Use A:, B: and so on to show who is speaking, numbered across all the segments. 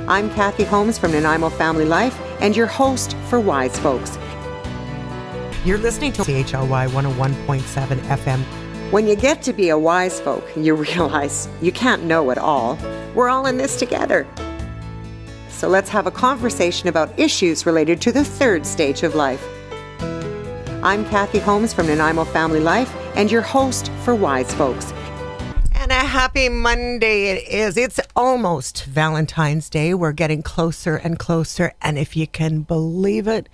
A: I'm Kathy Holmes from Nanaimo Family Life and your host for Wise Folks. You're listening to CHLY 101.7 FM. When you get to be a wise folk, you realize you can't know it all. We're all in this together. So let's have a conversation about issues related to the third stage of life. I'm Kathy Holmes from Nanaimo Family Life and your host for Wise Folks. And a happy Monday it is. It's almost Valentine's Day. We're getting closer and closer. And if you can believe it,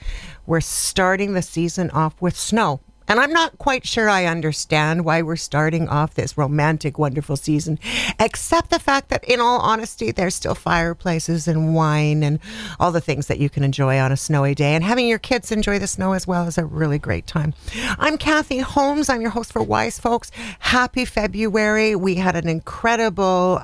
A: we're starting the season off with snow. And I'm not quite sure I understand why we're starting off this romantic, wonderful season, except the fact that, in all honesty, there's still fireplaces and wine and all the things that you can enjoy on a snowy day. And having your kids enjoy the snow as well is a really great time. I'm Kathy Holmes. I'm your host for Wise Folks. Happy February. We had an incredible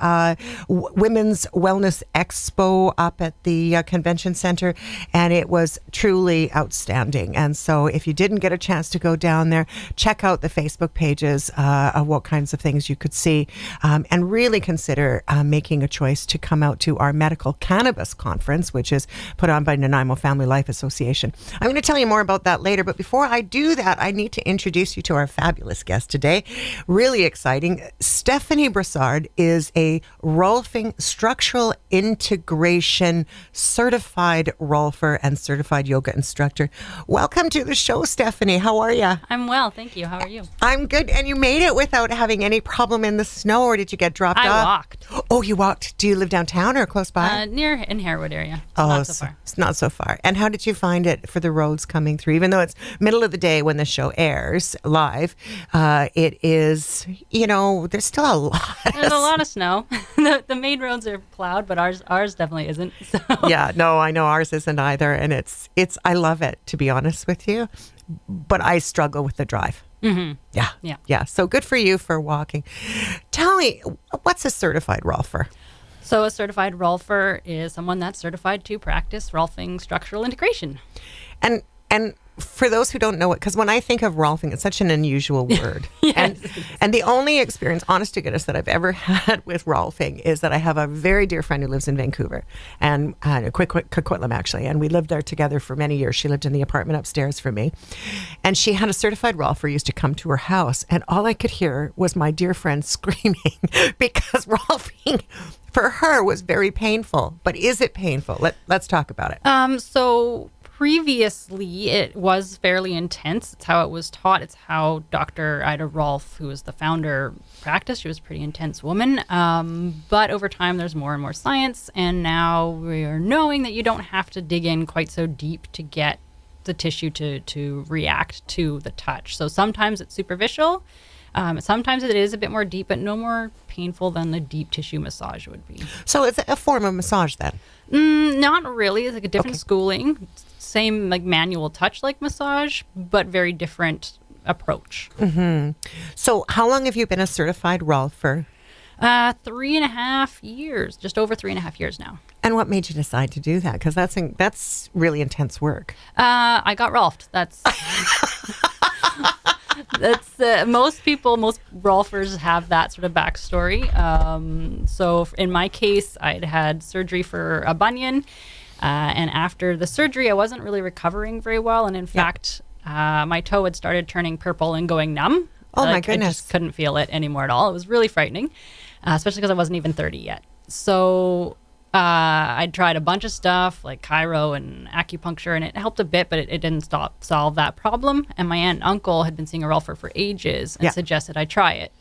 A: Women's Wellness Expo up at the Convention Center, and it was truly outstanding. And so if you didn't get a chance to go down there, check out the Facebook pages of what kinds of things you could see, and really consider making a choice to come out to our medical cannabis conference, which is put on by Nanaimo Family Life Association. I'm going to tell you more about that later, but before I do that, I need to introduce you to our fabulous guest today. Really exciting. Stephanie Brossard is a Rolfing structural integration certified Rolfer and certified yoga instructor. Welcome to the show, Stephanie. How are you?
B: I'm well, thank you. How are you?
A: I'm good. And you made it without having any problem in the snow, or did you get dropped off?
B: I walked.
A: Oh, you walked. Do you live downtown or close by?
B: Near in Harewood area.
A: Not
B: so far.
A: It's not so far. And how did you find it for the roads coming through? Even though it's middle of the day when the show airs live, it is, there's still a lot.
B: There's a lot of snow. The main roads are plowed, but ours definitely isn't. So.
A: Yeah, no, I know ours isn't either. And it's I love it, to be honest with you. But I struggle with the drive.
B: Mm-hmm.
A: Yeah. So good for you for walking. Tell me, what's a certified Rolfer?
B: So a certified Rolfer is someone that's certified to practice Rolfing structural integration.
A: And for those who don't know it, because when I think of Rolfing, it's such an unusual word.
B: Yes.
A: And the only experience, honest to goodness, that I've ever had with Rolfing is that I have a very dear friend who lives in Vancouver, and Coquitlam actually, and we lived there together for many years. She lived in the apartment upstairs from me, and she had a certified Rolfer used to come to her house, and all I could hear was my dear friend screaming because Rolfing for her was very painful. But is it painful? Let's talk about it.
B: So previously, it was fairly intense. It's how it was taught. It's how Dr. Ida Rolf, who was the founder, practiced. She was a pretty intense woman. But over time, there's more and more science. And now we are knowing that you don't have to dig in quite so deep to get the tissue to react to the touch. So sometimes it's superficial. Sometimes it is a bit more deep, but no more painful than the deep tissue massage would be.
A: So it's a form of massage then?
B: Not really. It's like a different schooling. Same like manual touch like massage, but very different approach.
A: Mm-hmm. So how long have you been a certified Rolfer?
B: 3.5 years, just over 3.5 years now.
A: And what made you decide to do that? Because that's really intense work.
B: I got Rolfed. That's most Rolfers have that sort of backstory. So in my case, I'd had surgery for a bunion. And after the surgery, I wasn't really recovering very well. And in fact, my toe had started turning purple and going numb.
A: Oh, my goodness.
B: I just couldn't feel it anymore at all. It was really frightening, especially because I wasn't even 30 yet. So I tried a bunch of stuff like chiro and acupuncture, and it helped a bit, but it didn't solve that problem. And my aunt and uncle had been seeing a Rolfer for ages and suggested I try it.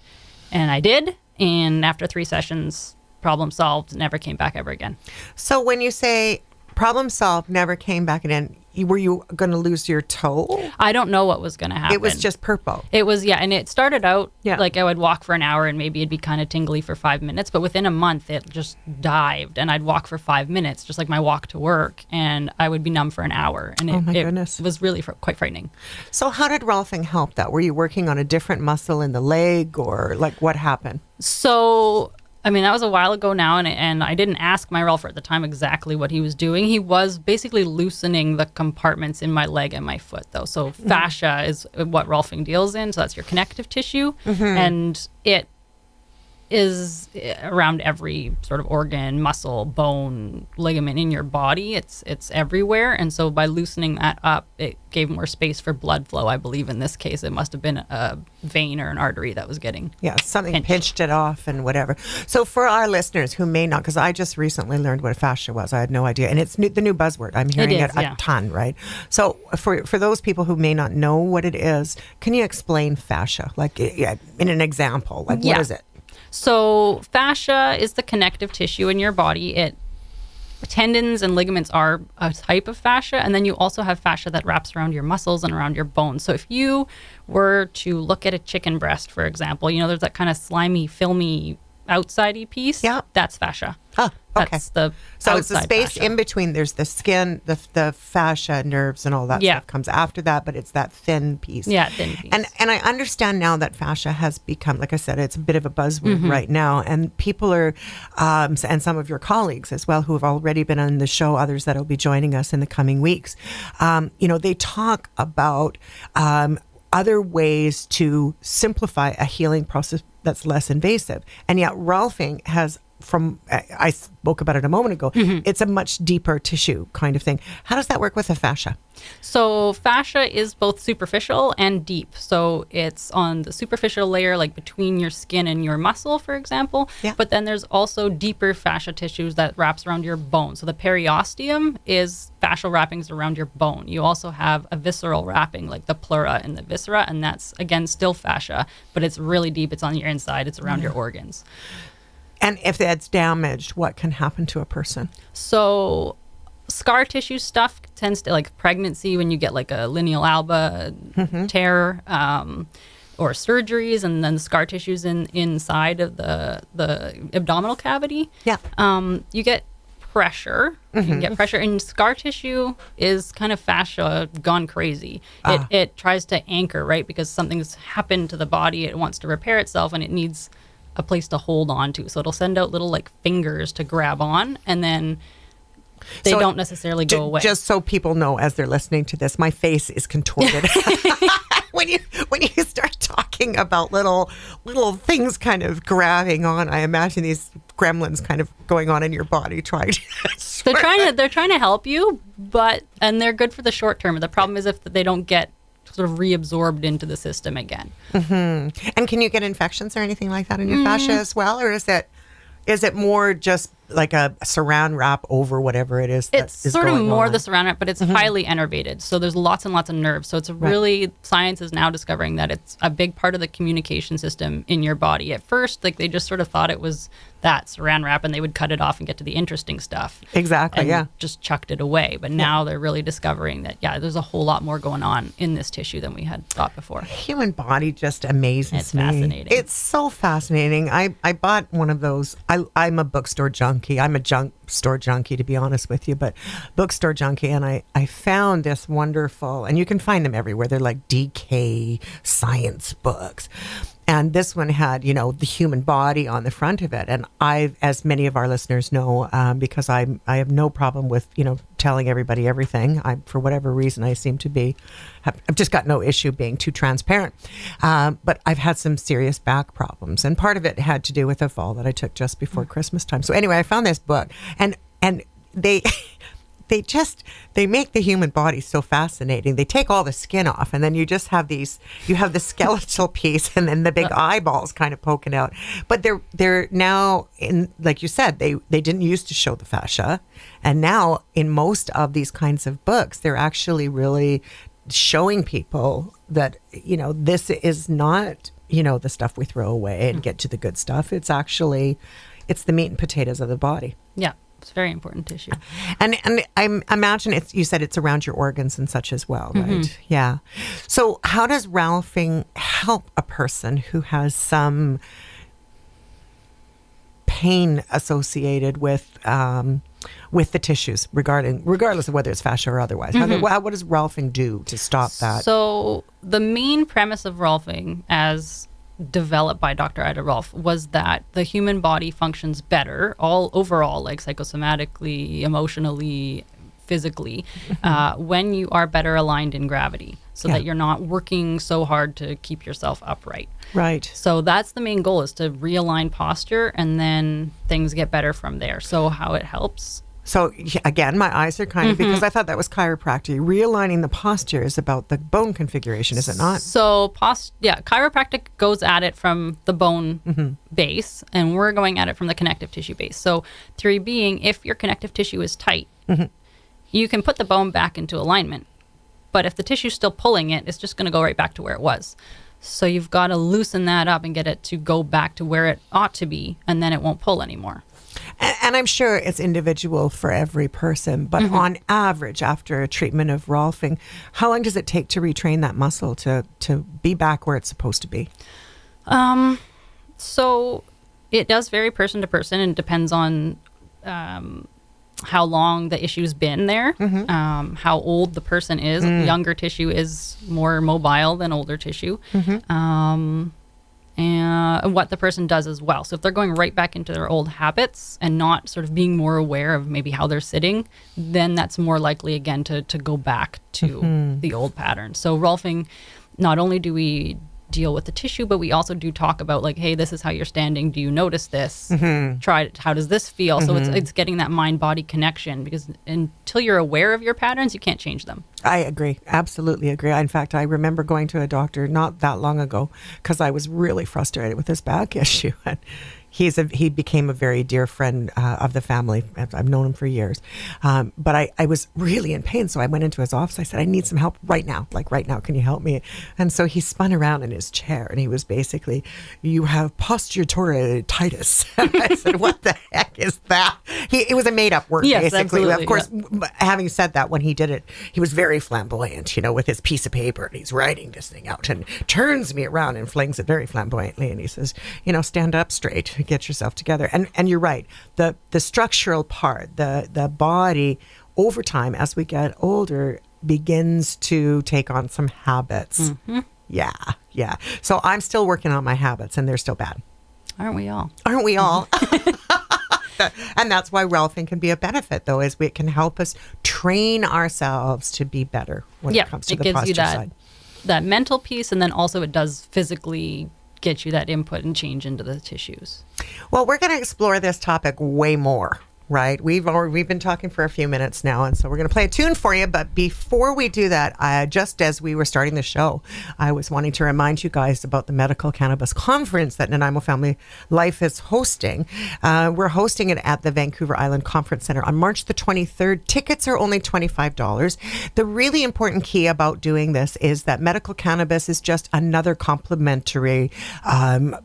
B: And I did. And after 3 sessions, problem solved, never came back ever again.
A: So when you say problem solved, never came back again, were you going to lose your toe?
B: I don't know what was going to happen.
A: It was just purple.
B: It was, and it started out like I would walk for an hour and maybe it'd be kind of tingly for 5 minutes, but within a month it just dived and I'd walk for 5 minutes, just like my walk to work, and I would be numb for an hour. And it was really quite frightening.
A: So how did Rolfing help that? Were you working on a different muscle in the leg, or like what happened?
B: So I mean, that was a while ago now, and I didn't ask my Rolfer at the time exactly what he was doing. He was basically loosening the compartments in my leg and my foot, though. So fascia is what Rolfing deals in, so that's your connective tissue. And it is around every sort of organ, muscle, bone, ligament in your body. It's everywhere. And so by loosening that up, it gave more space for blood flow. I believe in this case, it must have been a vein or an artery that was getting
A: something pinched it off and whatever. So for our listeners who may not, because I just recently learned what fascia was. I had no idea. And it's the new buzzword. I'm hearing it a ton, right? So for those people who may not know what it is, can you explain fascia? Like in an example, like what is it?
B: So fascia is the connective tissue in your body. Tendons and ligaments are a type of fascia, and then you also have fascia that wraps around your muscles and around your bones. So if you were to look at a chicken breast, for example, there's that kind of slimy, filmy, outside-y piece. Yeah. That's fascia.
A: Oh, okay.
B: That's the
A: So it's the space
B: fascia.
A: in between. There's the skin, the fascia, nerves, and all that stuff comes after that, but it's that thin piece.
B: Yeah, thin piece.
A: And I understand now that fascia has become, like I said, it's a bit of a buzzword right now. And people are, and some of your colleagues as well, who have already been on the show, others that will be joining us in the coming weeks, they talk about other ways to simplify a healing process that's less invasive. And yet Rolfing has, I spoke about it a moment ago, it's a much deeper tissue kind of thing. How does that work with the fascia?
B: So fascia is both superficial and deep. So it's on the superficial layer, like between your skin and your muscle, for example. Yeah. But then there's also deeper fascia tissues that wraps around your bone. So the periosteum is fascial wrappings around your bone. You also have a visceral wrapping, like the pleura and the viscera, and that's, again, still fascia, but it's really deep. It's on your inside. It's around your organs.
A: And if that's damaged, what can happen to a person?
B: So scar tissue stuff tends to, like pregnancy, when you get like a lineal alba tear, or surgeries, and then scar tissues inside of the abdominal cavity. Yeah. You get pressure. You can get pressure, and scar tissue is kind of fascia gone crazy. It tries to anchor, right? Because something's happened to the body. It wants to repair itself, and it needs a place to hold on to. So it'll send out little like fingers to grab on, and then they don't necessarily go away.
A: Just so people know, as they're listening to this, my face is contorted. When you start talking about little things kind of grabbing on, I imagine these gremlins kind of going on in your body trying to
B: they're trying to help you, and they're good for the short term. The problem is if they don't get sort of reabsorbed into the system again.
A: And can you get infections or anything like that in your fascia as well, or is it more just like a saran wrap over whatever it is that
B: it's sort of more the saran wrap, but it's highly innervated. So there's lots and lots of nerves. So it's really, science is now discovering that it's a big part of the communication system in your body. At first, like they just sort of thought it was that saran wrap, and they would cut it off and get to the interesting stuff.
A: Exactly,
B: and just chucked it away. But now they're really discovering that, there's a whole lot more going on in this tissue than we had thought before.
A: Human body just amazes me.
B: It's fascinating.
A: It's so fascinating. I bought one of those. I'm a bookstore junkie. I'm a junk store junkie, to be honest with you, but bookstore junkie. And I found this wonderful, and you can find them everywhere. They're like DK science books. And this one had, the human body on the front of it. And as many of our listeners know, because I have no problem with, telling everybody everything. For whatever reason, I seem to I've just got no issue being too transparent. But I've had some serious back problems. And part of it had to do with a fall that I took just before Christmas time. So anyway, I found this book, and they... They make the human body so fascinating. They take all the skin off, and then you just have you have the skeletal piece and then the big eyeballs kind of poking out. But they're now, in, like you said, they didn't used to show the fascia. And now in most of these kinds of books, they're actually really showing people that, this is not, the stuff we throw away and get to the good stuff. It's the meat and potatoes of the body.
B: Yeah. It's very important tissue.
A: And I imagine you said it's around your organs and such as well, right? Yeah. So how does Rolfing help a person who has some pain associated with the tissues, regardless of whether it's fascia or otherwise? What does Rolfing do to stop that?
B: So the main premise of Rolfing, as developed by Dr. Ida Rolf, was that the human body functions better overall, like psychosomatically, emotionally, physically when you are better aligned in gravity, so that you're not working so hard to keep yourself upright.
A: Right.
B: So that's the main goal, is to realign posture, and then things get better from there. So how it helps.
A: So again, my eyes are kind of, because I thought that was chiropractic. Realigning the posture is about the bone configuration, is it not?
B: So chiropractic goes at it from the bone base, and we're going at it from the connective tissue base. So theory being, if your connective tissue is tight, you can put the bone back into alignment. But if the tissue's still pulling it, it's just going to go right back to where it was. So you've got to loosen that up and get it to go back to where it ought to be, and then it won't pull anymore.
A: And I'm sure it's individual for every person, but on average, after a treatment of Rolfing, how long does it take to retrain that muscle to be back where it's supposed to be?
B: So it does vary person to person, and depends on how long the issue's been there, how old the person is. Younger tissue is more mobile than older tissue. And what the person does as well. So if they're going right back into their old habits and not sort of being more aware of maybe how they're sitting, then that's more likely again to go back to the old pattern. So Rolfing, not only do we deal with the tissue, but we also do talk about, like, hey, this is how you're standing. Do you notice this? Try it. How does this feel? So it's getting that mind-body connection, because until you're aware of your patterns, you can't change them.
A: I agree. Absolutely agree. In fact, I remember going to a doctor not that long ago because I was really frustrated with this back issue. And he became a very dear friend of the family. I've known him for years. But I was really in pain. So I went into his office. I said, I need some help right now. Like right now, can you help me? And so he spun around in his chair and he was basically, you have posturotitis. And I said, what the heck is that? It was a made up word,
B: yes,
A: basically.
B: Absolutely,
A: of course, having said that, when he did it, he was very flamboyant, with his piece of paper, and he's writing this thing out and turns me around and flings it very flamboyantly. And he says, stand up straight, get yourself together. And you're right. The structural part, the body over time, as we get older, begins to take on some habits. Yeah. So I'm still working on my habits, and they're still bad.
B: Aren't we all?
A: Aren't we all? And that's why Rolfing can be a benefit, though, is it can help us train ourselves to be better when it comes to the posture side.
B: That mental piece, and then also it does physically get you that input and change into the tissues.
A: Well, we're going to explore this topic way more, right? We've been talking for a few minutes now, and so we're going to play a tune for you. But before we do that, just as we were starting the show, I was wanting to remind you guys about the Medical Cannabis Conference that Nanaimo Family Life is hosting. We're hosting it at the Vancouver Island Conference Center on March the 23rd. Tickets are only $25. The really important key about doing this is that medical cannabis is just another complementary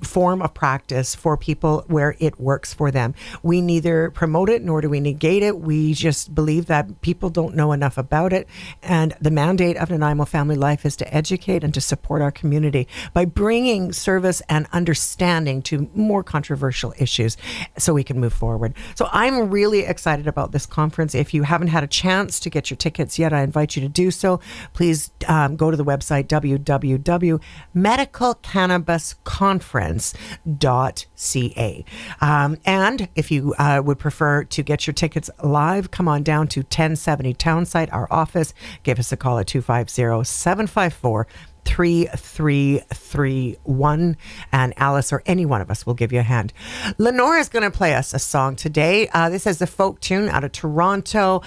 A: form of practice for people where it works for them. We neither promote it, nor do we negate it. We just believe that people don't know enough about it. And the mandate of Nanaimo Family Life is to educate and to support our community by bringing service and understanding to more controversial issues so we can move forward. So I'm really excited about this conference. If you haven't had a chance to get your tickets yet, I invite you to do so. Please go to the website www.medicalcannabisconference.ca. And if you would prefer to get your tickets live, come on down to 1070 Townsite, our office. Give us a call at 250-754-3331, and Alice or any one of us will give you a hand. Lenore is going to play us a song today. This is a folk tune out of Toronto.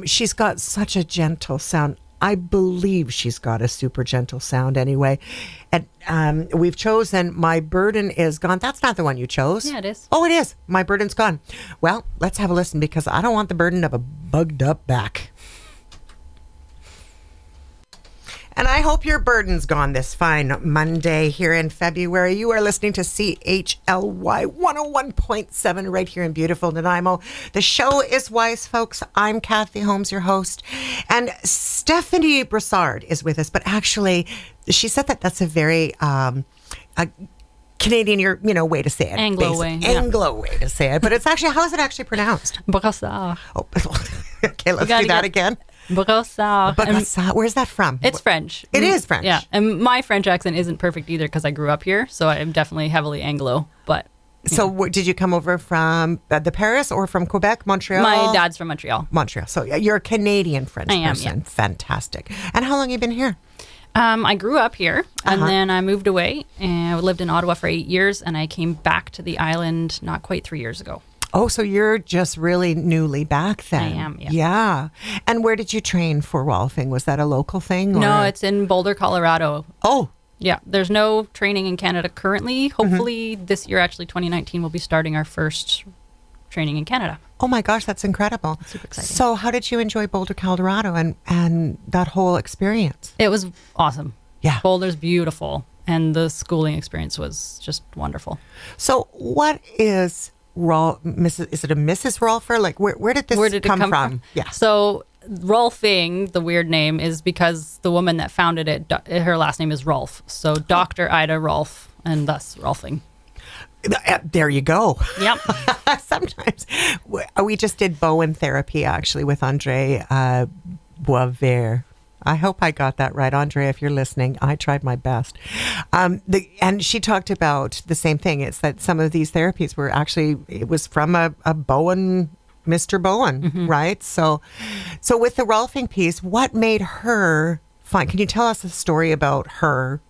A: She's got such a gentle sound. I believe she's got a super gentle sound anyway. And we've chosen My Burden Is Gone. That's not the one you chose.
B: Yeah, it is.
A: Oh, it is. My Burden's Gone. Well, let's have a listen, because I don't want the burden of a bugged up back. And I hope your burden's gone this fine Monday here in February. You are listening to CHLY 101.7 right here in beautiful Nanaimo. The show is Wise Folks. I'm Kathy Holmes, your host. And Stephanie Brossard is with us. But actually, she said that's a very Canadian, way to say it.
B: Anglo way. Yeah.
A: Anglo way to say it. But it's actually, how is it actually pronounced?
B: Brossard.
A: Oh, okay, let's do that again.
B: Brossard.
A: Where's that from?
B: It's French.
A: It is French.
B: Yeah, and my French accent isn't perfect either because I grew up here, so I'm definitely heavily Anglo. But
A: So did you come over from the Paris or from Quebec, Montreal?
B: My dad's from Montreal.
A: Montreal. So you're a Canadian French
B: I am,
A: person.
B: yeah.
A: Fantastic. And how long have you been here?
B: I grew up here, and then I moved away, and I lived in Ottawa for 8 years, and I came back to the island not quite 3 years ago.
A: Oh, so you're just really newly back then.
B: I am, yeah.
A: Yeah. And where did you train for Rolfing? Was that a local thing?
B: No, it's in Boulder, Colorado.
A: Oh.
B: Yeah, there's no training in Canada currently. Hopefully this year, actually 2019, we'll be starting our first training in Canada.
A: Oh my gosh, that's incredible.
B: Super exciting.
A: So how did you enjoy Boulder, Colorado and that whole experience?
B: It was awesome.
A: Yeah.
B: Boulder's beautiful, and the schooling experience was just wonderful.
A: So what is Mrs. Is it a Mrs. Rolfer? Like where did this come from? Yeah.
B: So Rolfing, the weird name, is because the woman that founded it, her last name is Rolf. So Dr. Ida Rolf, and thus Rolfing.
A: There you go.
B: Yep.
A: Sometimes we just did Bowen therapy actually with Andre Boisvert. I hope I got that right, Andre. If you're listening, I tried my best. And she talked about the same thing. It's that some of these therapies were actually, it was from a Bowen, Mr. Bowen, right? So with the Rolfing piece, what made her fine? Can you tell us a story about her?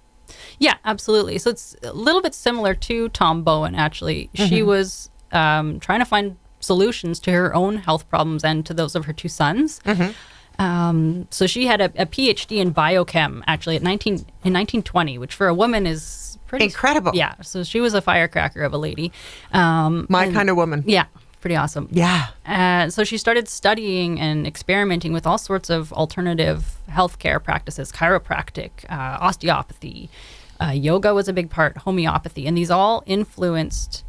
B: Yeah, absolutely. So it's a little bit similar to Tom Bowen, actually. She was trying to find solutions to her own health problems and to those of her two sons. So she had a PhD in biochem, actually, in 1920, which for a woman is pretty
A: incredible.
B: Yeah. So she was a firecracker of a lady.
A: My kind of woman.
B: Yeah. Pretty awesome.
A: Yeah.
B: So she started studying and experimenting with all sorts of alternative healthcare practices, chiropractic, osteopathy, yoga was a big part, homeopathy, and these all influenced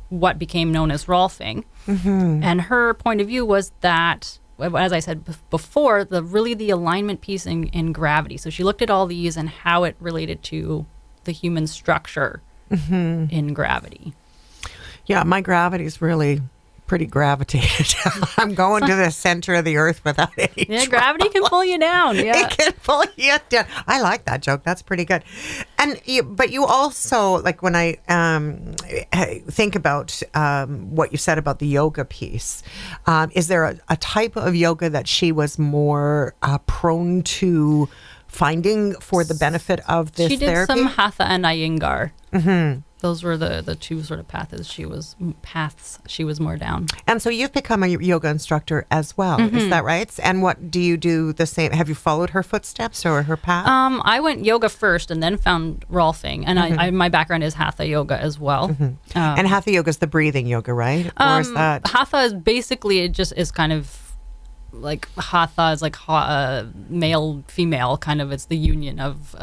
B: what became known as Rolfing. And her point of view was that, as I said before, the alignment piece in gravity. So she looked at all these and how it related to the human structure in gravity.
A: Yeah, my gravity is really pretty gravitated. I'm going to the center of the earth without any trouble.
B: Gravity can pull you down. Yeah.
A: It can pull you down. I like that joke. That's pretty good. But you also, like when I think about what you said about the yoga piece, is there a type of yoga that she was more prone to finding for the benefit of this therapy?
B: She did some Hatha and Iyengar. Those were the two sort of paths she was more down.
A: And so you've become a yoga instructor as well, is that right? And what do you do the same? Have you followed her footsteps or her path?
B: I went yoga first and then found Rolfing, and I my background is Hatha yoga as well.
A: And Hatha yoga is the breathing yoga, right? Or is that
B: Hatha is basically, it just is kind of like Hatha is like male female kind of. It's the union of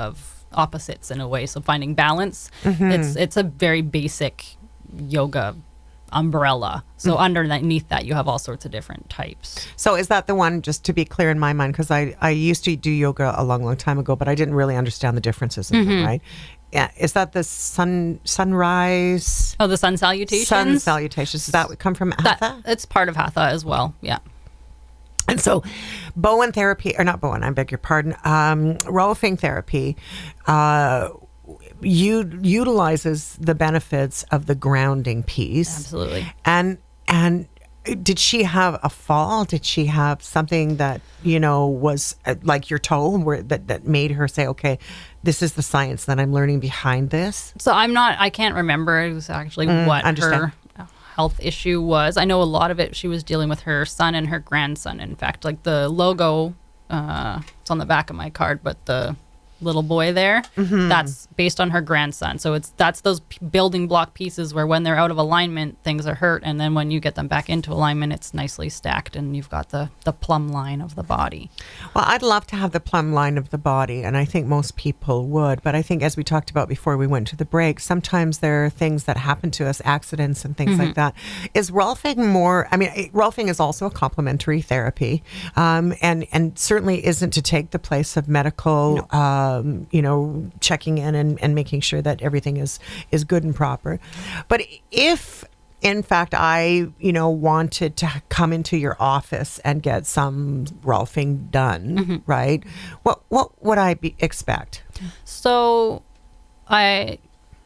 B: opposites in a way, so finding balance. It's a very basic yoga umbrella, so underneath that you have all sorts of different types.
A: So is that the one, just to be clear in my mind, because I used to do yoga a long time ago, but I didn't really understand the differences in them, right? Yeah, is that the sunrise?
B: Oh, the sun salutations.
A: Sun salutations. Does that come from Hatha?
B: It's part of Hatha as well. Yeah.
A: And so Bowen therapy, or not Bowen, I beg your pardon, Rolfing therapy utilizes the benefits of the grounding piece.
B: Absolutely.
A: And did she have a fall? Did she have something that, was like your toe that made her say, okay, this is the science that I'm learning behind this?
B: So I can't remember exactly what her health issue was. I know a lot of it she was dealing with her son and her grandson. In fact, like the logo, it's on the back of my card, but the little boy there, that's based on her grandson. So that's those building block pieces where when they're out of alignment, things are hurt, and then when you get them back into alignment, it's nicely stacked and you've got the plumb line of the body.
A: Well, I'd love to have the plumb line of the body, and I think most people would, but I think, as we talked about before we went to the break, sometimes there are things that happen to us, accidents and things like that. Is Rolfing Rolfing is also a complementary therapy, and certainly isn't to take the place of medical checking in and making sure that everything is good and proper. But if, in fact, I, wanted to come into your office and get some Rolfing done, right? What would I expect?
B: So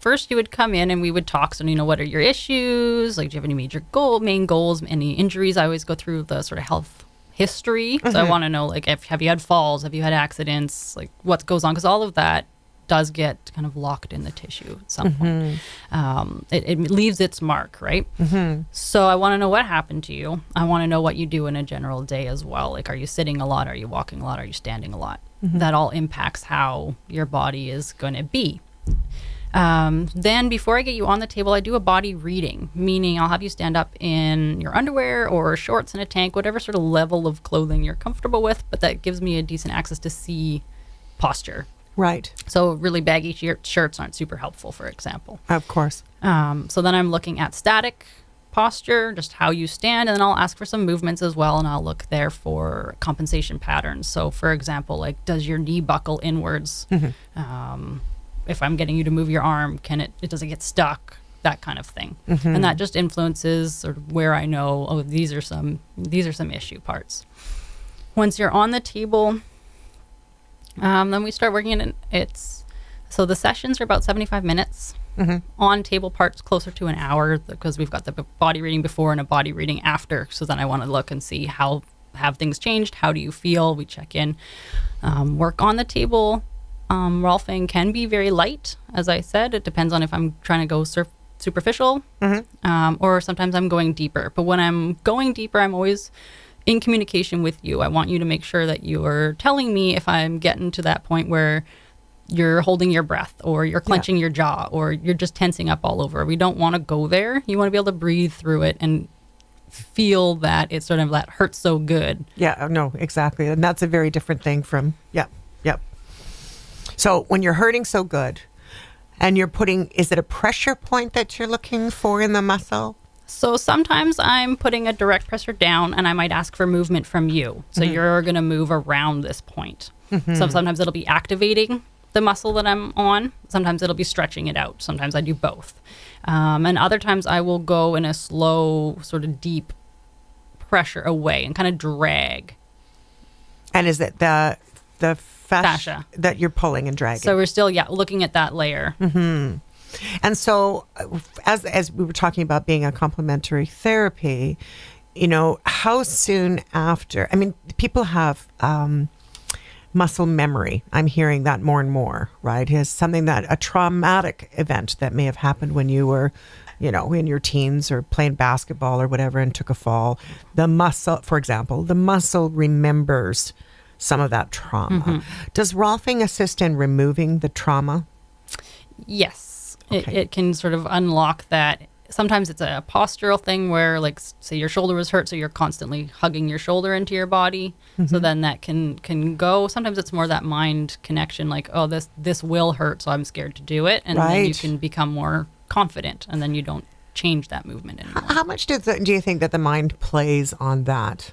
B: first you would come in and we would talk. So, what are your issues? Like, do you have any main goals, any injuries? I always go through the sort of health history. So I want to know, like, have you had falls? Have you had accidents? Like, what goes on? Because all of that does get kind of locked in the tissue at some point. It leaves its mark, right? So I want to know what happened to you. I want to know what you do in a general day as well. Like, are you sitting a lot? Are you walking a lot? Are you standing a lot? That all impacts how your body is going to be. Then before I get you on the table, I do a body reading, meaning I'll have you stand up in your underwear or shorts and a tank, whatever sort of level of clothing you're comfortable with, but that gives me a decent access to see posture.
A: Right.
B: So really baggy shirts aren't super helpful, for example.
A: Of course.
B: So then I'm looking at static posture, just how you stand, and then I'll ask for some movements as well, and I'll look there for compensation patterns. So for example, like, does your knee buckle inwards? If I'm getting you to move your arm, does it get stuck? That kind of thing. And that just influences sort of where I know, these are some issue parts. Once you're on the table, then we start working in so the sessions are about 75 minutes. On table parts closer to an hour, because we've got the body reading before and a body reading after. So then I want to look and see how have things changed? How do you feel? We check in. Work on the table. Rolfing can be very light, as I said. It depends on if I'm trying to go superficial or sometimes I'm going deeper. But when I'm going deeper, I'm always in communication with you. I want you to make sure that you are telling me if I'm getting to that point where you're holding your breath or you're clenching your jaw or you're just tensing up all over. We don't want to go there. You want to be able to breathe through it and feel that it's sort of that hurts so good.
A: Yeah, no, exactly. And that's a very different thing from, Yep. So when you're hurting so good and you're is it a pressure point that you're looking for in the muscle?
B: So sometimes I'm putting a direct pressure down and I might ask for movement from you. So you're going to move around this point. So sometimes it'll be activating the muscle that I'm on. Sometimes it'll be stretching it out. Sometimes I do both. And other times I will go in a slow, sort of deep pressure away and kind of drag. And
A: is it the
B: fascia
A: that you're pulling and dragging?
B: So we're still, looking at that layer.
A: And so as we were talking about being a complementary therapy, how soon after, people have muscle memory. I'm hearing that more and more, right? Is something a traumatic event that may have happened when you were, in your teens or playing basketball or whatever and took a fall. The muscle, for example, remembers some of that trauma. Does Rolfing assist in removing the trauma?
B: Yes. Okay. It can sort of unlock that. Sometimes it's a postural thing where, like, say your shoulder was hurt, so you're constantly hugging your shoulder into your body. So then that can go. Sometimes it's more that mind connection, like, oh, this will hurt, so I'm scared to do it. And then you can become more confident, and then you don't change that movement anymore.
A: How much do you think that the mind plays on that?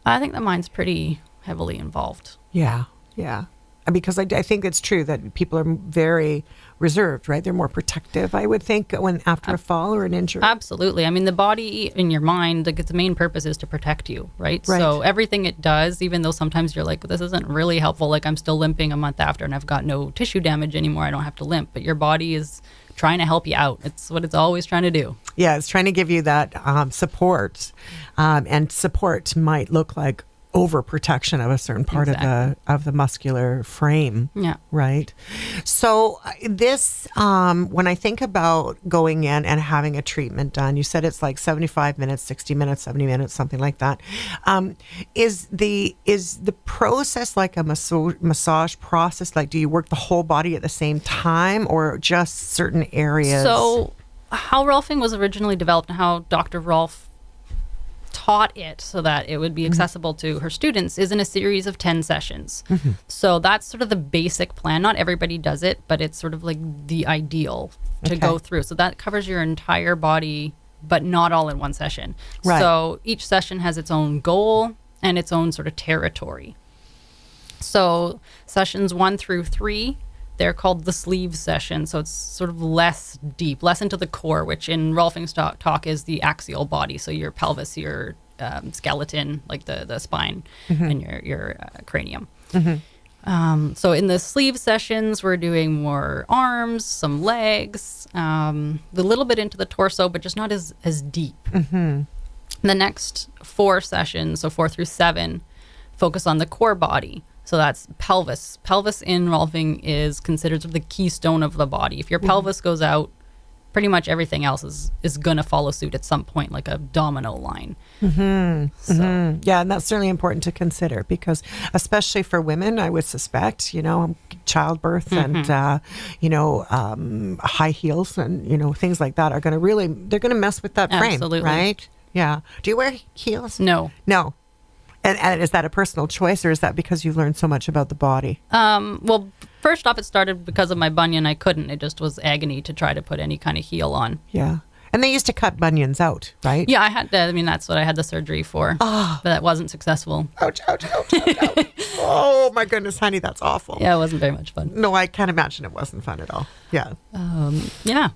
B: I think the mind's pretty heavily involved.
A: Yeah. Because I think it's true that people are very reserved, right? They're more protective, I would think, after a fall or an injury.
B: Absolutely. The body in your mind, like, its main purpose is to protect you, right? So everything it does, even though sometimes you're like, this isn't really helpful, like I'm still limping a month after and I've got no tissue damage anymore, I don't have to limp, but your body is trying to help you out. It's what it's always trying to do.
A: Yeah, it's trying to give you that support. And support might look like overprotection of a certain part of the muscular frame.
B: Yeah.
A: Right. So this, when I think about going in and having a treatment done, you said it's like 75 minutes, 60 minutes, 70 minutes, something like that. Is the process like a massage process? Like, do you work the whole body at the same time or just certain areas?
B: So how Rolfing was originally developed and how Dr. Rolf taught it so that it would be accessible to her students is in a series of 10 sessions. So that's sort of the basic plan. Not everybody does it, but it's sort of like the ideal to go through. So that covers your entire body, but not all in one session. Right. So each session has its own goal and its own sort of territory. So sessions 1 through 3, they're called the sleeve session. So it's sort of less deep, less into the core, which in Rolfing's talk is the axial body. So your pelvis, your skeleton, like the spine, and your cranium. So in the sleeve sessions, we're doing more arms, some legs, a little bit into the torso, but just not as deep. The next 4 sessions, so 4 through 7, focus on the core body. So that's pelvis. Pelvis in Rolfing is considered sort of the keystone of the body. If your pelvis goes out, pretty much everything else is going to follow suit at some point, like a domino line. So.
A: Yeah, and that's certainly important to consider because, especially for women, I would suspect, childbirth and, high heels and, things like that are going to they're going to mess with that frame,
B: Absolutely.
A: right? Yeah. Do you wear heels?
B: No.
A: No. And is that a personal choice or is that because you've learned so much about the body?
B: Well, first off, it started because of my bunion. I couldn't. It just was agony to try to put any kind of heel on.
A: Yeah. And they used to cut bunions out, right?
B: Yeah, that's what I had the surgery for. But that wasn't successful.
A: Ouch, ouch, ouch, ouch, ouch. Oh, my goodness, honey, that's awful.
B: Yeah, it wasn't very much fun.
A: No, I can't imagine it wasn't fun at all. Yeah.
B: Yeah.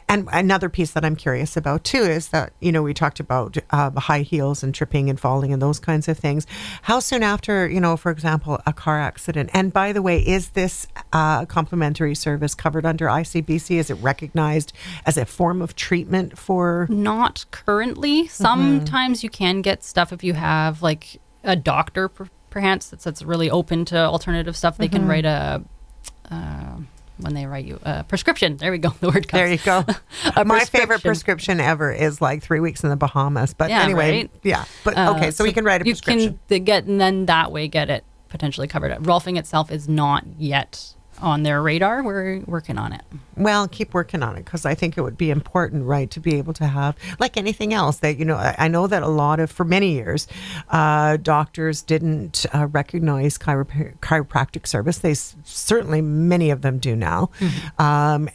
A: And another piece that I'm curious about too is that, we talked about high heels and tripping and falling and those kinds of things. How soon after, for example, a car accident? And by the way, is this complimentary service covered under ICBC? Is it recognized as a form of treatment for?
B: Not currently. Sometimes you can get stuff if you have like a doctor, perhaps, that's really open to alternative stuff. They can write when they write you a prescription. There we go. The word comes.
A: There you go. My favorite prescription ever is like 3 weeks in the Bahamas. But anyway,
B: right?
A: Yeah. But okay, so we can write a prescription.
B: You can and then that way get it potentially covered. Rolfing itself is not yet on their radar. We're working on it.
A: Well, keep working on it because I think it would be important, right, to be able to have, like anything else, that, I know that for many years, doctors didn't recognize chiropractic service. Certainly, many of them do now.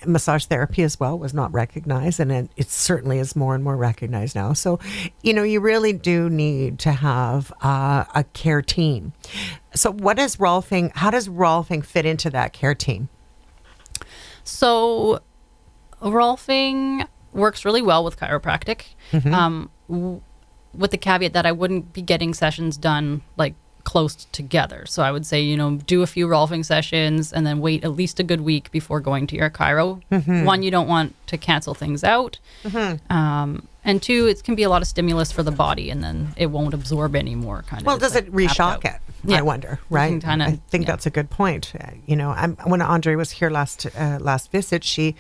A: Massage therapy as well was not recognized, and it certainly is more and more recognized now. So, you really do need to have a care team. So how does Rolfing fit into that care team?
B: So Rolfing works really well with chiropractic, with the caveat that I wouldn't be getting sessions done like close together. So I would say, do a few Rolfing sessions and then wait at least a good week before going to your chiro. One, you don't want to cancel things out. And 2, it can be a lot of stimulus for the body and then it won't absorb anymore.
A: Well, does it reshock it?
B: Yeah.
A: I wonder, right? I think that's a good point. When Andre was here last visit, she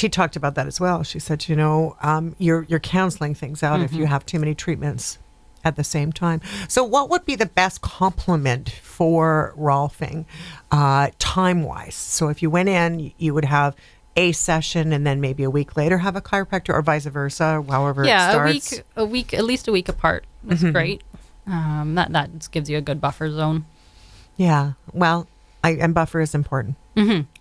A: talked about that as well. She said, you're canceling things out if you have too many treatments at the same time. So what would be the best complement for Rolfing time-wise? So if you went in, you would have a session and then maybe a week later have a chiropractor or vice versa, however it starts?
B: Yeah, at least a week apart. That's great. That just gives you a good buffer zone. Yeah.
A: Well, and buffer is important.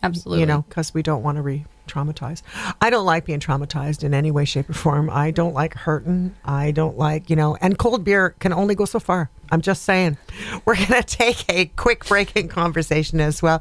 B: Absolutely.
A: Because we don't want to re-traumatize. I don't like being traumatized in any way, shape, or form. I don't like hurting. I don't like, and cold beer can only go so far. I'm just saying. We're going to take a quick break in conversation as well.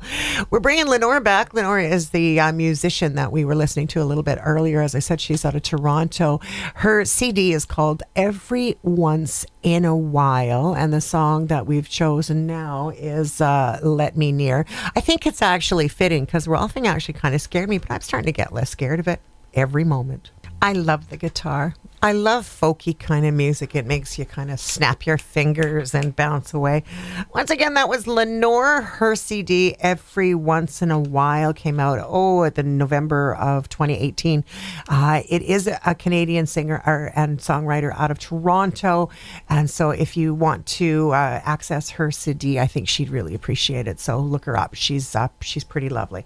A: We're bringing Lenore back. Lenore is the musician that we were listening to a little bit earlier. As I said, she's out of Toronto. Her CD is called Every Once in a While, and the song that we've chosen now is Let Me Near. I think it's actually fitting because Rolfing actually kind of scared me, but I'm starting to get less scared of it every moment. I love the guitar. I love folky kind of music. It makes you kind of snap your fingers and bounce away. Once again, that was Lenore. Her CD, Every Once in a While, came out, at the November of 2018. It is a Canadian singer and songwriter out of Toronto. And so if you want to access her CD, I think she'd really appreciate it. So look her up. She's pretty lovely.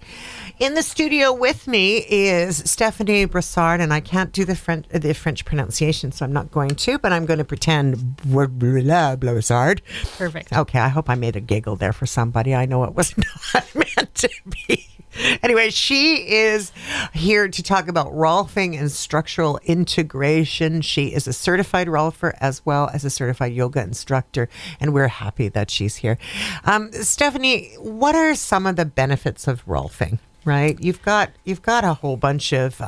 A: In the studio with me is Stephanie Brossard, and I can't do the French pronunciation, so I'm not going to, but I'm going to pretend Brossard.
B: Perfect.
A: Okay, I hope I made a giggle there for somebody. I know it was not meant to be. Anyway, she is here to talk about Rolfing and structural integration. She is a certified Rolfer as well as a certified yoga instructor, and we're happy that she's here. Stephanie, what are some of the benefits of Rolfing? Right, you've got a whole bunch of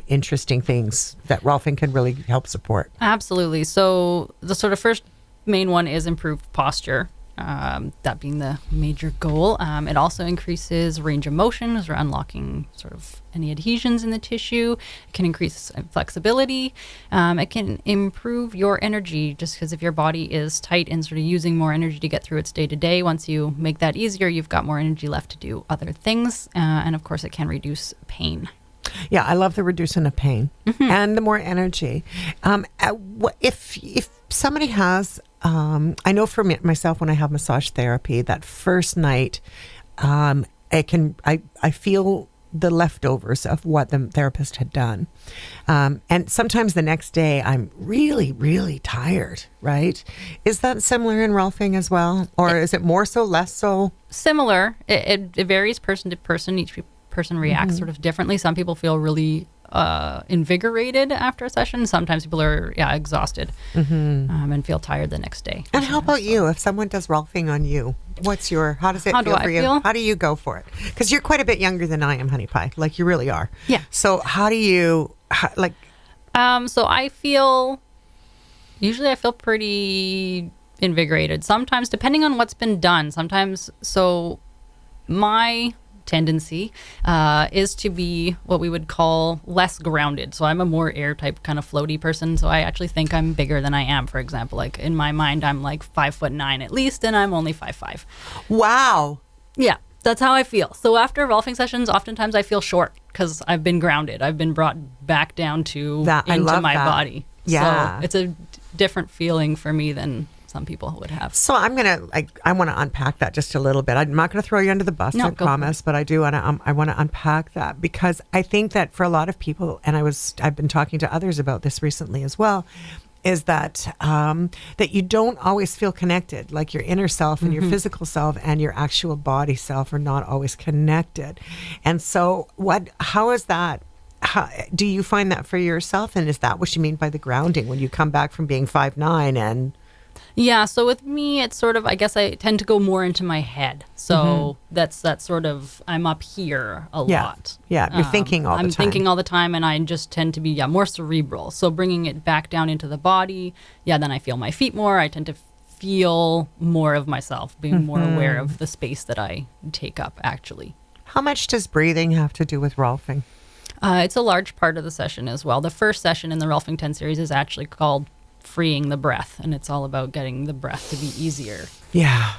A: interesting things that Rolfing can really help support.
B: Absolutely. So the sort of first main one is improved posture. that being the major goal. It also increases range of motion as we're unlocking sort of any adhesions in the tissue. It can increase flexibility. It can improve your energy, just because if your body is tight and sort of using more energy to get through its day to day, once you make that easier, you've got more energy left to do other things. And of course, it can reduce pain.
A: Yeah, I love the reducing of pain and the more energy. If somebody has, I know for myself, when I have massage therapy, that first night, I feel the leftovers of what the therapist had done. And sometimes the next day I'm really, really tired, right? Is that similar in Rolfing as well? Or is it more so, less so?
B: Similar. It varies person to person. Each person reacts sort of differently. Some people feel really invigorated after a session. Sometimes people are exhausted and feel tired the next day.
A: And how about you? If someone does Rolfing on you, how does it feel for you? How do you go for it? Because you're quite a bit younger than I am, Honey Pie. Like, you really are.
B: Yeah.
A: So how do you
B: so I feel pretty invigorated. Sometimes, depending on what's been done. So my tendency is to be what we would call less grounded. So I'm a more air type kind of floaty person. So I actually think I'm bigger than I am. For example, like in my mind, I'm like 5'9" at least, and I'm only 5'5".
A: Wow.
B: Yeah, that's how I feel. So after Rolfing sessions, oftentimes I feel short because I've been grounded. I've been brought back down to into my body.
A: Yeah.
B: So it's a different feeling for me than some people would have.
A: So I want to unpack that just a little bit. I'm not going to throw you under the bus, I promise, but I do want to. I want to unpack that, because I think that for a lot of people, and I've been talking to others about this recently as well, is that that you don't always feel connected. Like your inner self and your physical self and your actual body self are not always connected. And so, how is that? Do you find that for yourself? And is that what you mean by the grounding when you come back from being 5'9" and?
B: Yeah, so with me, it's sort of, I guess I tend to go more into my head. So that's sort of, I'm up here a lot.
A: Yeah, you're thinking all the time.
B: I'm thinking all the time, and I just tend to be more cerebral. So bringing it back down into the body, then I feel my feet more. I tend to feel more of myself, being more aware of the space that I take up, actually.
A: How much does breathing have to do with Rolfing?
B: It's a large part of the session as well. The first session in the Rolfing 10 series is actually called Freeing the Breath, and it's all about getting the breath to be easier.
A: Yeah.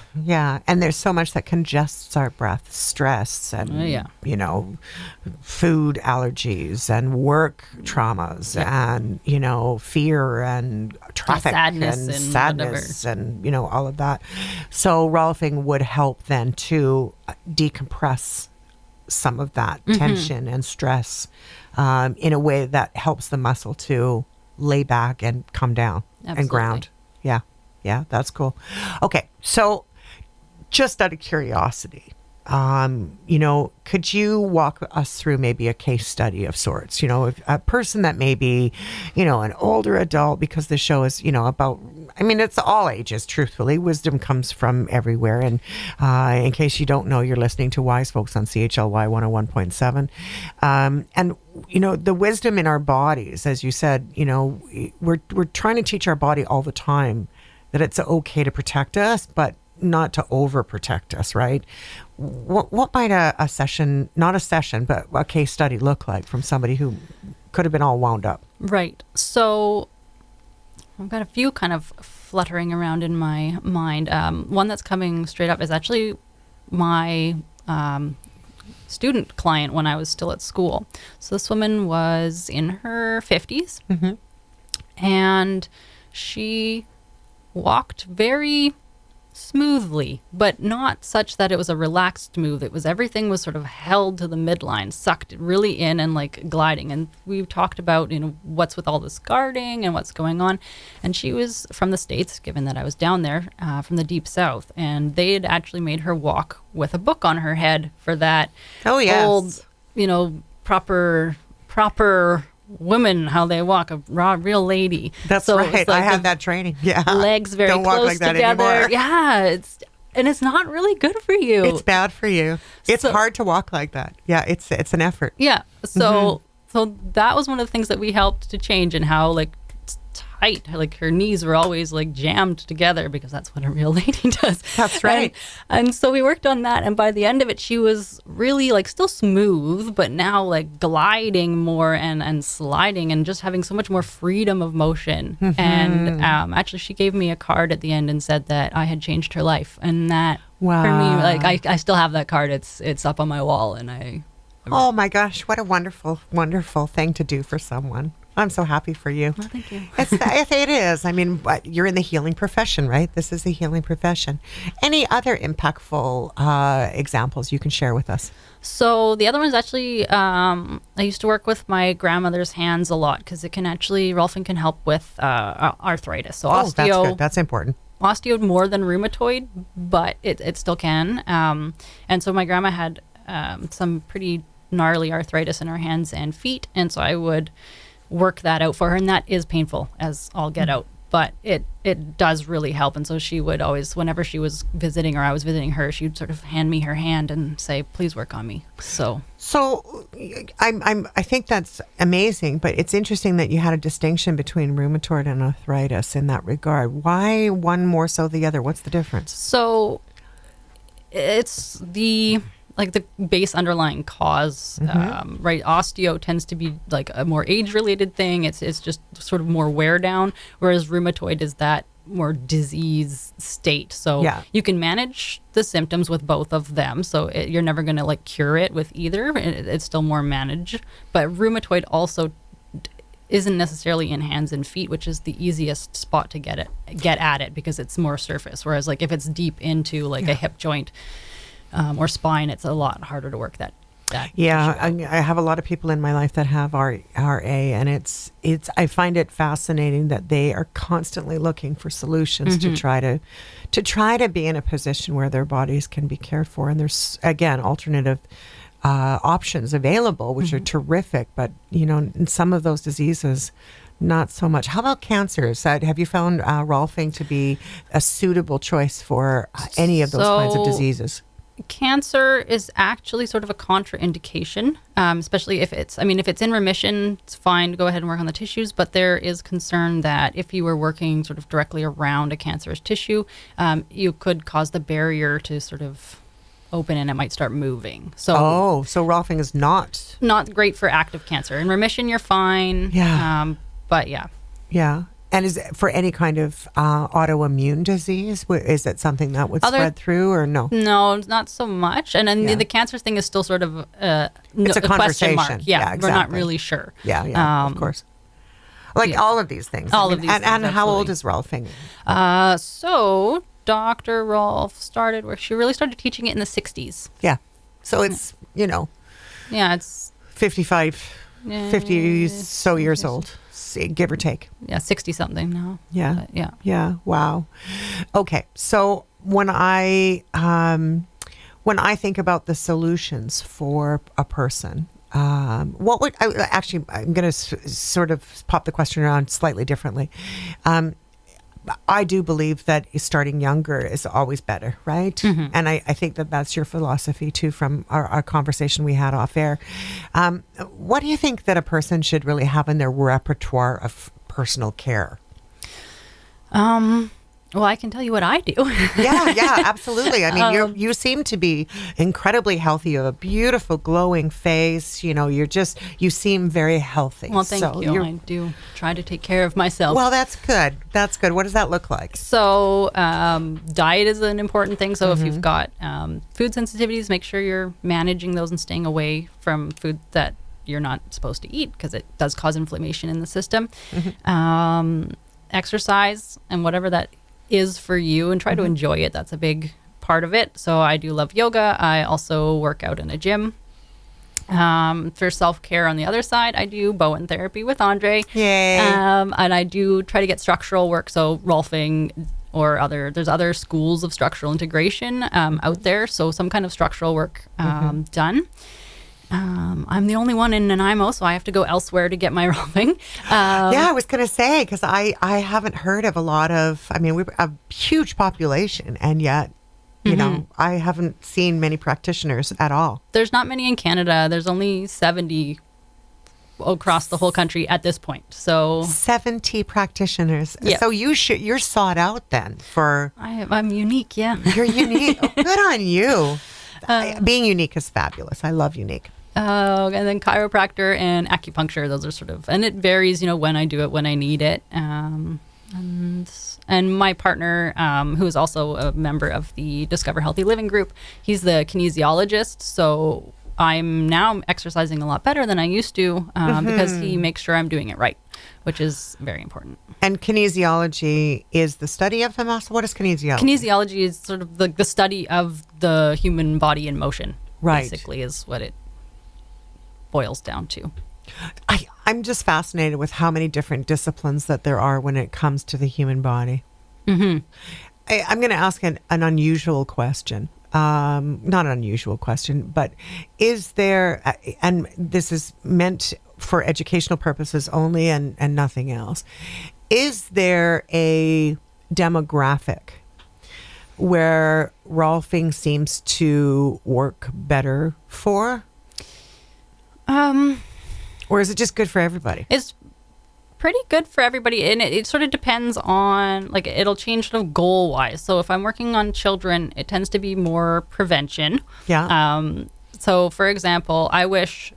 A: And there's so much that congests our breath: stress and food allergies and work traumas and fear and traffic sadness and all of that. So Rolfing would help then to decompress some of that tension and stress in a way that helps the muscle to lay back and come down.
B: Absolutely.
A: And ground. Yeah, that's cool. Okay, so just out of curiosity, could you walk us through maybe a case study of sorts? If a person that may be, an older adult, because the show is, about, it's all ages, truthfully. Wisdom comes from everywhere. And in case you don't know, you're listening to Wise Folks on CHLY 101.7. And, the wisdom in our bodies, as you said, we're trying to teach our body all the time that it's okay to protect us, but not to overprotect us, right? What might a session, not a session, but a case study look like from somebody who could have been all wound up?
B: Right. So I've got a few kind of fluttering around in my mind. One that's coming straight up is actually my student client when I was still at school. So this woman was in her 50s, and she walked very smoothly, but not such that it was a relaxed move. Everything was sort of held to the midline, sucked really in and like gliding. And we talked about, what's with all this guarding and what's going on. And she was from the States, given that I was down there, from the deep South. And they had actually made her walk with a book on her head for that old, proper women, how they walk, a real lady.
A: That's so right. I had that training. Yeah.
B: Legs very
A: Don't
B: close
A: walk like that
B: together.
A: Anymore.
B: Yeah. It's not really good for you.
A: It's bad for you. It's hard to walk like that. Yeah. It's an effort.
B: Yeah. So that was one of the things that we helped to change, and how tight. Like her knees were always like jammed together because that's what a real lady does.
A: That's right.
B: And so we worked on that. And by the end of it, she was really like still smooth, but now like gliding more and sliding and just having so much more freedom of motion. And actually, she gave me a card at the end and said that I had changed her life. And that for me, like I still have that card. It's up on my wall, and
A: oh my gosh, what a wonderful, wonderful thing to do for someone. I'm so happy for you.
B: Well, thank you.
A: It is. I mean, you're in the healing profession, right? This is the healing profession. Any other impactful examples you can share with us?
B: So the other one is actually, I used to work with my grandmother's hands a lot because Rolfing can help with arthritis. So
A: that's good. That's important.
B: Osteo more than rheumatoid, but it still can. And so my grandma had some pretty gnarly arthritis in her hands and feet, and so I would work that out for her, and that is painful as all get out, but it does really help. And so she would always, whenever she was visiting or I was visiting her, she'd sort of hand me her hand and say, please work on me. So I think that's amazing, but it's interesting that you had a distinction between rheumatoid and arthritis in that regard. Why one more so the other? What's the difference? So it's the base underlying cause, right? Osteo tends to be like a more age-related thing. It's just sort of more wear down, whereas rheumatoid is that more disease state. So you can manage the symptoms with both of them. So you're never going to like cure it with either. It's still more managed. But rheumatoid also isn't necessarily in hands and feet, which is the easiest spot to get at it because it's more surface. Whereas like if it's deep into like a hip joint, or spine, it's a lot harder to work that. Yeah,
A: I have a lot of people in my life that have RA, and it's. I find it fascinating that they are constantly looking for solutions to try to be in a position where their bodies can be cared for. And there's again alternative options available, which are terrific. But in some of those diseases, not so much. How about cancers? Have you found Rolfing to be a suitable choice for any of those kinds of diseases?
B: Cancer is actually sort of a contraindication, especially if it's in remission, it's fine to go ahead and work on the tissues, but there is concern that if you were working sort of directly around a cancerous tissue, you could cause the barrier to sort of open and it might start moving. So
A: Rolfing is not
B: great for active cancer. In remission, you're fine.
A: Yeah.
B: But yeah.
A: Yeah. And is it for any kind of autoimmune disease? Is it something that would spread through or no?
B: No, not so much. And then the cancer thing is still sort of
A: it's a
B: question mark.
A: Yeah, exactly.
B: We're not really sure.
A: Yeah, of course. Like all of these things.
B: All of these things.
A: And how old is Rolfing?
B: So Dr. Rolf she really started teaching it in the 60s.
A: Yeah. So it's,
B: Yeah, it's
A: 50 so years old. Give or take.
B: Yeah, 60 something now.
A: Yeah.
B: But
A: yeah. Wow. Okay. So when I think about the solutions for a person, I'm going to sort of pop the question around slightly differently. I do believe that starting younger is always better, right? Mm-hmm. And I think that that's your philosophy too from our conversation we had off air. What do you think that a person should really have in their repertoire of personal care?
B: Well, I can tell you what I do.
A: yeah, absolutely. I mean, you seem to be incredibly healthy. You have a beautiful, glowing face. You seem very healthy.
B: Well, thank you. I do try to take care of myself.
A: Well, that's good. That's good. What does that look like?
B: So, diet is an important thing. So, if you've got food sensitivities, make sure you're managing those and staying away from food that you're not supposed to eat because it does cause inflammation in the system. Exercise and whatever that is for you, and try to enjoy it. That's a big part of it. So I do love yoga. I also work out in a gym. For self-care on the other side, I do Bowen therapy with Andre.
A: Yay.
B: And I do try to get structural work. So Rolfing or there's other schools of structural integration out there. So some kind of structural work done. I'm the only one in Nanaimo, so I have to go elsewhere to get my Rolfing.
A: I was going to say, because I haven't heard of we're a huge population, and yet, I haven't seen many practitioners at all.
B: There's not many in Canada. There's only 70 across the whole country at this point. So
A: 70 practitioners.
B: Yeah.
A: So you're sought out then for.
B: I'm unique. Yeah.
A: You're unique. Oh, good on you. Being unique is fabulous. I love unique.
B: And then chiropractor and acupuncture. Those are sort of, and it varies, when I do it, when I need it. And my partner, who is also a member of the Discover Healthy Living group, he's the kinesiologist. So I'm now exercising a lot better than I used to because he makes sure I'm doing it right, which is very important.
A: And kinesiology is the study of the muscle. What is kinesiology?
B: Kinesiology is sort of the study of the human body in motion,
A: right?
B: Basically is what it boils down to.
A: I'm just fascinated with how many different disciplines that there are when it comes to the human body.
B: Mm-hmm.
A: I'm going to ask an unusual question. Not an unusual question, but is there, and this is meant for educational purposes only and nothing else, is there a demographic where Rolfing seems to work better for? Or is it just good for everybody?
B: It's pretty good for everybody, and it sort of depends on, like, it'll change sort of goal wise. So if I'm working on children, it tends to be more prevention.
A: Yeah.
B: So for example, I wish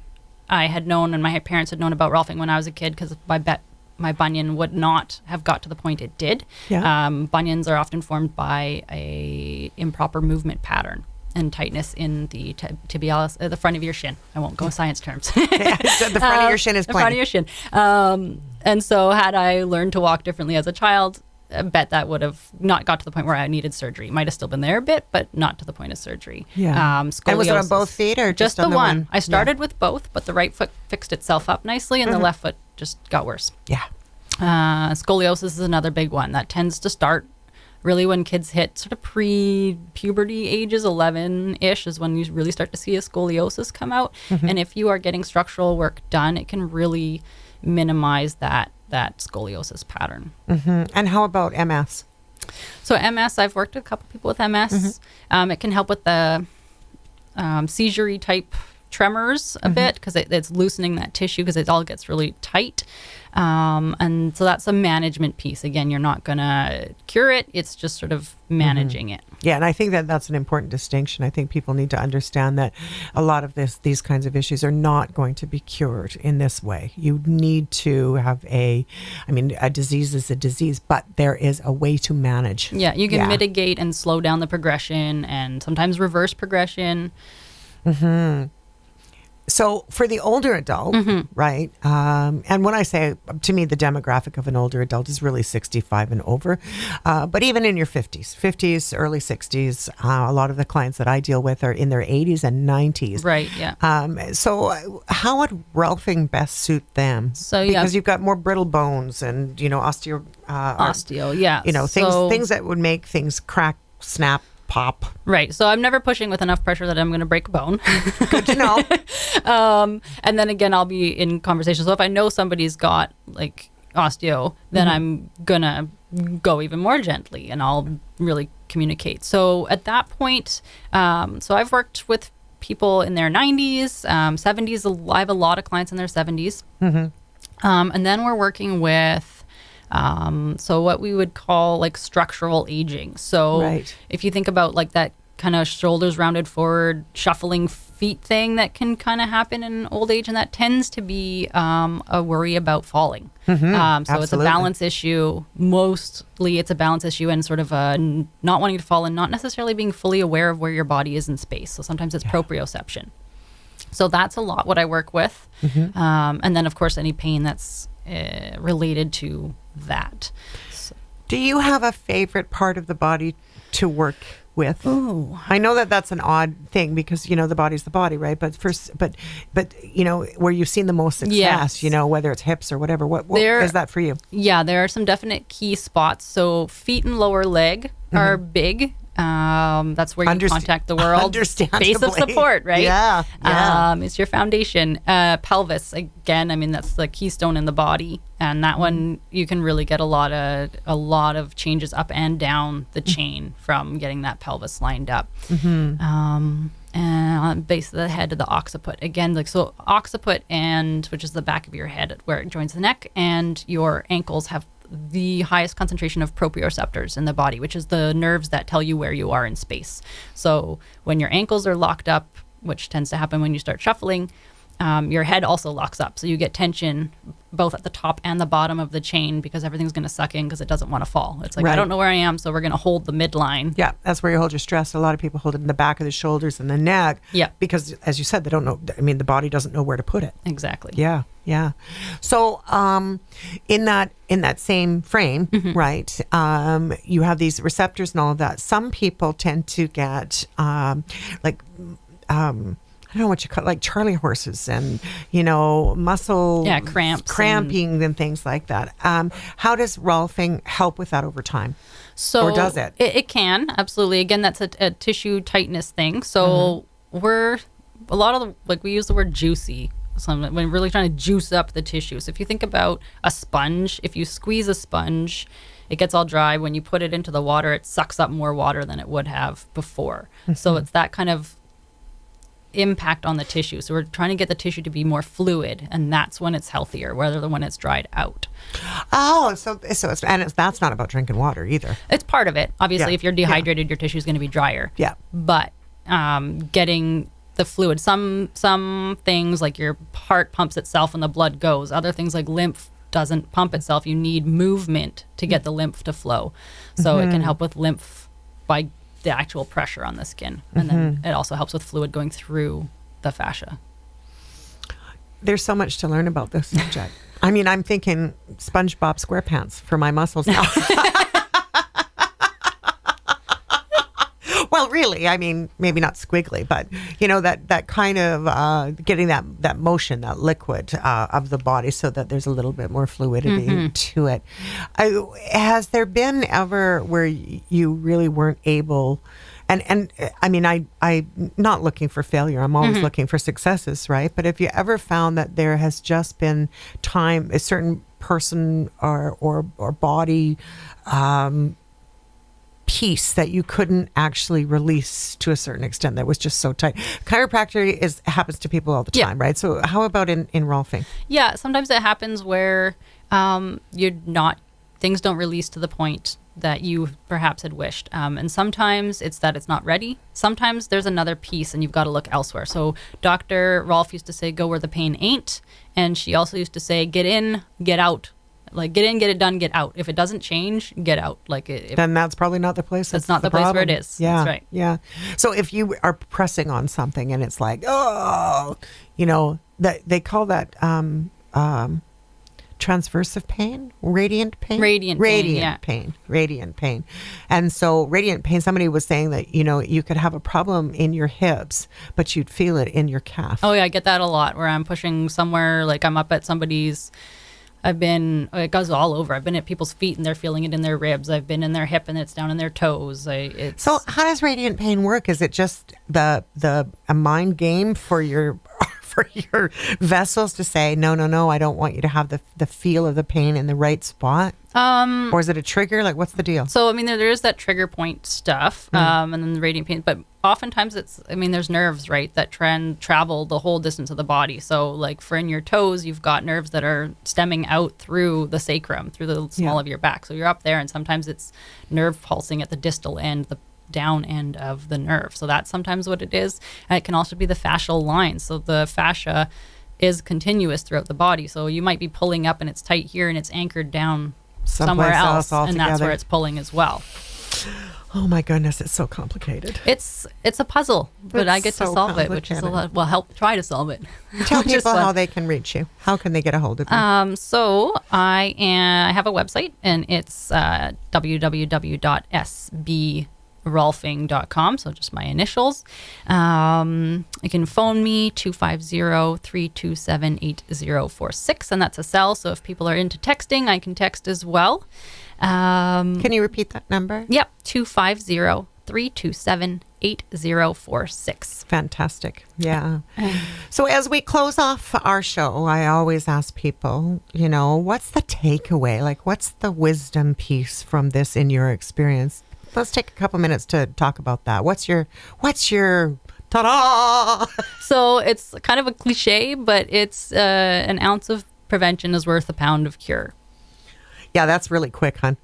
B: I had known and my parents had known about Rolfing when I was a kid, because I bet my bunion would not have got to the point it did.
A: Yeah.
B: Bunions are often formed by a improper movement pattern and tightness in the tibialis, the front of your shin. I won't go science terms.
A: The front of your shin is
B: the front of your shin. And so had I learned to walk differently as a child, I bet that would have not got to the point where I needed surgery. Might have still been there a bit, but not to the point of surgery.
A: Yeah.
B: Scoliosis.
A: And was it on both feet or just on
B: the
A: one?
B: one? I started with both, but the right foot fixed itself up nicely and the left foot just got worse.
A: Yeah.
B: Scoliosis is another big one that tends to start really when kids hit sort of pre-puberty ages. 11-ish is when you really start to see a scoliosis come out. And if you are getting structural work done, it can really minimize that scoliosis pattern.
A: And how about MS?
B: So MS, I've worked with a couple people with MS. It can help with the seizure type tremors a bit, because it's loosening that tissue because it all gets really tight. And so that's a management piece. Again, you're not going to cure it. It's just sort of managing it.
A: Yeah, and I think that's an important distinction. I think people need to understand that a lot of these kinds of issues are not going to be cured in this way. You need to have a disease is a disease, but there is a way to manage.
B: Yeah, you can mitigate and slow down the progression and sometimes reverse progression.
A: So for the older adult, right? And when I say, to me, the demographic of an older adult is really 65 and over. But even in your 50s, early 60s, a lot of the clients that I deal with are in their 80s and 90s.
B: Right, yeah.
A: So how would Rolfing best suit them?
B: So
A: because you've got more brittle bones and, osteo,
B: yeah.
A: Things that would make things crack, snap, pop.
B: Right. So I'm never pushing with enough pressure that I'm going to break a bone.
A: Good to know.
B: And then again, I'll be in conversation. So if I know somebody's got like osteo, then I'm going to go even more gently and I'll really communicate. So at that point, so I've worked with people in their 90s, 70s. I have a lot of clients in their 70s. And then we're working with so what we would call like structural aging. So if you think about like that kind of shoulders rounded forward, shuffling feet thing that can kind of happen in old age, and that tends to be a worry about falling. So it's a balance issue. Mostly it's a balance issue and sort of not wanting to fall and not necessarily being fully aware of where your body is in space. So sometimes it's proprioception. So that's a lot what I work with. And then of course any pain that's related to that. So.
A: Do you have a favorite part of the body to work with?
B: Ooh.
A: I know that's an odd thing because the body's the body, right? But where you've seen the most success, whether it's hips or whatever, what is that for you?
B: Yeah, there are some definite key spots. So feet and lower leg are big. That's where you contact the world. Base of support, right?
A: Yeah.
B: It's your foundation. Pelvis, again, that's the keystone in the body, and that one you can really get a lot of changes up and down the chain from getting that pelvis lined up. And and on the base of the head of the occiput. Again, like so occiput, and which is the back of your head where it joins the neck, and your ankles have the highest concentration of proprioceptors in the body, which is the nerves that tell you where you are in space. So when your ankles are locked up, which tends to happen when you start shuffling, your head also locks up. So you get tension both at the top and the bottom of the chain because everything's going to suck in because it doesn't want to fall. It's like,
A: Right.
B: I don't know where I am, so we're going to hold the midline.
A: Yeah, that's where you hold your stress. A lot of people hold it in the back of the shoulders and the neck.
B: Yeah.
A: Because, as you said, they don't know. I mean, the body doesn't know where to put it.
B: Exactly.
A: Yeah, yeah. So, in that same frame, right? You have these receptors and all of that. Some people tend to get I don't know what you call it, like Charlie horses and, muscle cramping and things like that. How does Rolfing help with that over time?
B: So
A: or does it?
B: It can, absolutely. Again, that's a tissue tightness thing. So we use the word juicy. So when we're really trying to juice up the tissue. So if you think about a sponge, if you squeeze a sponge, it gets all dry. When you put it into the water, it sucks up more water than it would have before. So it's that kind of impact on the tissue. So we're trying to get the tissue to be more fluid, and that's when it's healthier, rather than when it's dried out.
A: Oh, that's not about drinking water either.
B: It's part of it. Obviously,
A: Yeah.
B: if you're dehydrated, your tissue is going to be drier.
A: Yeah.
B: But getting the fluid, some things like your heart pumps itself and the blood goes. Other things like lymph doesn't pump itself. You need movement to get the lymph to flow. So it can help with lymph by the actual pressure on the skin. And then it also helps with fluid going through the fascia.
A: There's so much to learn about this subject. I mean, I'm thinking SpongeBob SquarePants for my muscles now. Well, really, I mean, maybe not squiggly, but that kind of getting that motion, that liquid of the body, so that there's a little bit more fluidity to it. Has there been ever where you really weren't able? And I mean, I'm not looking for failure. I'm always looking for successes, right? But if you ever found that there has just been time, a certain person or body piece that you couldn't actually release to a certain extent, that was just so tight. Chiropractic happens to people all the time, right? So how about in Rolfing?
B: Yeah, sometimes it happens where things don't release to the point that you perhaps had wished. And sometimes it's that it's not ready. Sometimes there's another piece and you've got to look elsewhere. So Dr. Rolf used to say, go where the pain ain't. And she also used to say, get in, get out. Like, get in, get it done, get out. If it doesn't change, get out.
A: Then that's probably not the place.
B: That's not the place where it is.
A: Yeah,
B: that's right.
A: Yeah. So if you are pressing on something and it's like, that they call that transversive pain, radiant pain,
B: radiant
A: pain. And so radiant pain. Somebody was saying that you could have a problem in your hips, but you'd feel it in your calf.
B: Oh yeah, I get that a lot. Where I'm pushing somewhere, like I'm up at somebody's. It goes all over. I've been at people's feet and they're feeling it in their ribs. I've been in their hip and it's down in their toes.
A: So how does radiant pain work? Is it just a mind game for your vessels to say, no, I don't want you to have the feel of the pain in the right spot? Or is it a trigger? Like, what's the deal?
B: So, I mean, there is that trigger point stuff, and then the radiant pain. But oftentimes there's nerves, right, that travel the whole distance of the body. So, like, for in your toes, you've got nerves that are stemming out through the sacrum, through the small of your back. So you're up there, and sometimes it's nerve pulsing at the distal end, the down end of the nerve. So that's sometimes what it is. And it can also be the fascial line. So the fascia is continuous throughout the body. So you might be pulling up and it's tight here and it's anchored down somewhere else, and that's where it's pulling as well.
A: Oh my goodness, it's so complicated.
B: It's a puzzle, but I get to solve it, which is a lot. Well, try to solve it.
A: Tell people how they can reach you. How can they get a hold of you?
B: So I have a website, and it's www.sbrolfing.com, so just my initials. You can phone me 250-327-8046, and that's a cell. So if people are into texting, I can text as well.
A: Can you repeat that number?
B: Yep, 250-327-8046.
A: Fantastic. Yeah. So as we close off our show, I always ask people, what's the takeaway? Like, what's the wisdom piece from this in your experience? Let's take a couple minutes to talk about that. What's your Ta-da!
B: So it's kind of a cliche, but it's an ounce of prevention is worth a pound of cure.
A: Yeah, that's really quick, hon.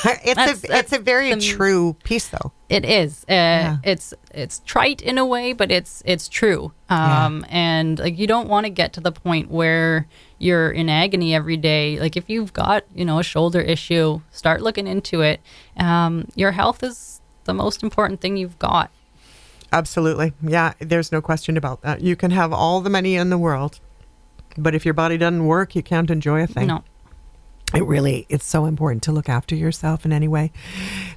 A: It's a very true piece, though.
B: It is. It's trite in a way, but it's true. And like, you don't want to get to the point where you're in agony every day. Like, if you've got, a shoulder issue, start looking into it. Your health is the most important thing you've got.
A: Absolutely. Yeah, there's no question about that. You can have all the money in the world, but if your body doesn't work, you can't enjoy a thing.
B: No.
A: It's so important to look after yourself in any way.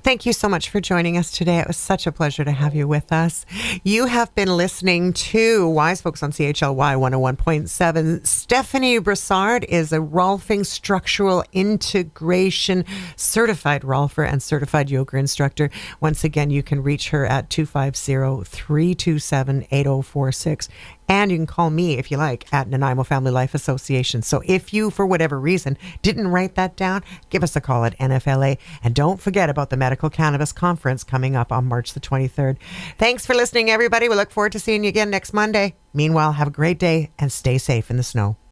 A: Thank you so much for joining us today. It was such a pleasure to have you with us. You have been listening to Wise Folks on CHLY 101.7. Stephanie Brossard is a Rolfing structural integration certified Rolfer and certified yoga instructor. Once again, you can reach her at 250-327-8046. And you can call me, if you like, at Nanaimo Family Life Association. So if you, for whatever reason, didn't write that down, give us a call at NFLA. And don't forget about the Medical Cannabis Conference coming up on March the 23rd. Thanks for listening, everybody. We look forward to seeing you again next Monday. Meanwhile, have a great day and stay safe in the snow.